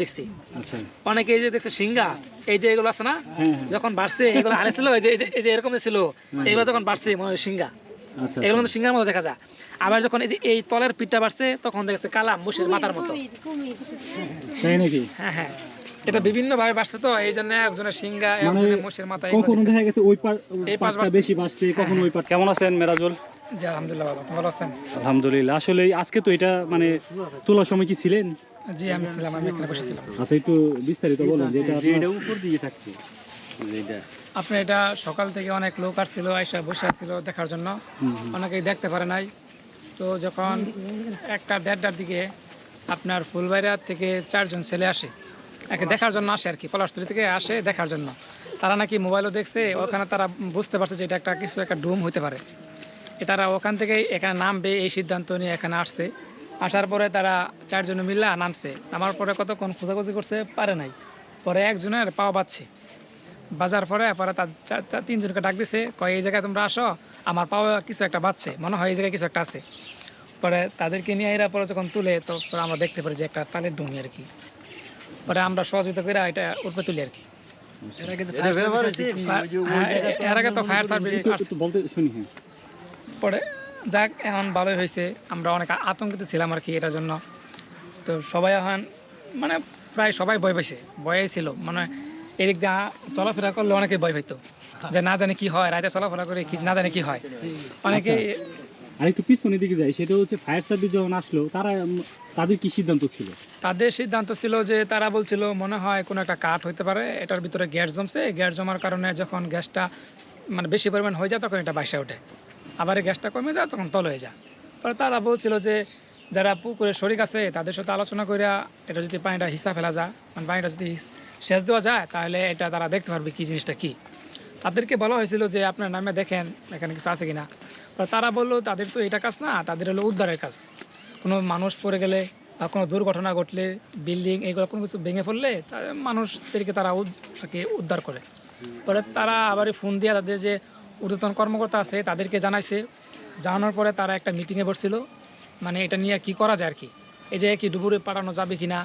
দেখছি। আচ্ছা। অনেকে এই যে দেখছে সিংহা, এই যে এগুলো আছে না, যখন বাড়ছে এগুলো আনেছিল এই যে এরকম ছিল, এগুলো যখন বাড়ছে মনে হয় সিংহা, আচ্ছা, এগুলো কিন্তু সিংহার মতো দেখা যায়। আবার যখন এই যে এই তলের পিঠটা বাড়ছে তখন দেখছে কালা মুষের মাথার মতো। তাই নাকি? হ্যাঁ হ্যাঁ, এটা বিভিন্ন ভাবে বাড়ছে, তো এই জন্য একজনের সিংহা, মানে একজনের মুষের মাথা। কখনো দেখা গেছে ওই এই পাশ পাটটা বেশি বাড়ছে, কখনো ওই পাট। কেমন আছেন মেরাজুল? জি আলহামদুলিল্লাহ, ভালো। ভালো আছেন? আলহামদুলিল্লাহ। আসলে আজকে তো এটা মানে তোলার সময় কি ছিলেন? জি আমি ছিলাম, আমি এখানে বসেছিলাম। আচ্ছা, একটু বিস্তারিত বলেন যে এটা উপর দিকে থাকছে আপনি এটা সকাল থেকে অনেক লোক আসছিল, আইসা বসে আসছিল দেখার জন্য, অনেকেই দেখতে পারে নাই। তো যখন 1টা-1:30টার দিকে আপনার ফুলবাড়িয়া থেকে 4জন ছেলে আসে, একে দেখার জন্য আসে আর কি, পলাশতলী থেকে আসে দেখার জন্য। তারা নাকি মোবাইলও দেখছে, ওখানে তারা বুঝতে পারছে যে এটা একটা ডুম হতে পারে। তারা ওখান থেকে এখানে নামবে এই সিদ্ধান্ত নিয়ে এখানে আসছে। আসার পরে তারা 4জন মিলে নামছে। নামার পরে কতক্ষণ খোঁজাখুঁজি করছে, পারে নাই। পরে একজনের পাওয়া বাজছে, বাজার পরে তার 3জনকে ডাক দিছে, কয় এই জায়গায় তোমরা আসো, আমার পাওয়া কিছু একটা বাজছে, মনে হয় এই জায়গায় কিছু একটা আছে। পরে তাদেরকে নিয়ে এরা পরে যখন তুলে, তো পরে আমরা দেখতে পারি যে একটা তালের ডুঙি আর কি। পরে আমরা সহযোগিতা করে এটা উপরে তুলি আর কি। এর আগে তো ফায়ার সার্ভিস বলতে শুনি। হ্যাঁ, পরে যাক, এখন ভালোই হয়েছে। আমরা অনেক আতঙ্কিত ছিলাম আর কি এটার জন্য। তো সবাই এখন মানে প্রায় সবাই ভয় পাইছে, ভয়ে ছিল, মানে এদিক দিয়ে চলাফেরা করলে অনেকে ভয় পাইতো যে না জানে কি হয়, রাতে চলাফেরা করে কি না জানে কি হয় অনেকে। আর একটু পিছনের দিকে যাই, সেটা হচ্ছে ফায়ার সার্ভিস যখন আসলো তাদের কি সিদ্ধান্ত ছিল? তাদের সিদ্ধান্ত ছিল যে তারা বলছিল মনে হয় কোনো একটা কাঠ হইতে পারে, এটার ভিতরে গ্যাস জমছে, গ্যাস জমার কারণে যখন গ্যাসটা মানে বেশি পরিমাণ হয়ে যায় তখন এটা বাইসে ওঠে, আবার এই গ্যাসটা কমে যায় তখন তল হয়ে যায়। পরে তারা বলছিল যে যারা পুকুরে শরিক আছে তাদের সাথে আলোচনা করে এটা যদি পানিটা হিসা ফেলা যায়, মানে পানিটা যদি সেচ দেওয়া যায়, তাহলে এটা তারা দেখতে পারবে কি জিনিসটা কি। তাদেরকে বলা হয়েছিল যে আপনার নামে দেখেন এখানে কিছু আছে কিনা। তারা বললো তাদের তো এটা কাজ না, তাদের হলো উদ্ধারের কাজ। কোনো মানুষ পড়ে গেলে বা কোনো দুর্ঘটনা ঘটলে, বিল্ডিং এগুলো কোনো কিছু ভেঙে পড়লে মানুষদেরকে তারা উদ্ধার করে। পরে তারা আবার ফোন দিয়ে তাদের যে ঊর্ধ্বতন কর্মকর্তা আছে তাদেরকে জানাইছে। জানানোর পরে তারা একটা মিটিংয়ে বসছিল, মানে এটা নিয়ে কি করা যায় আর কি, এই যে কি ডুবুরে পাঠানো যাবে কিনা,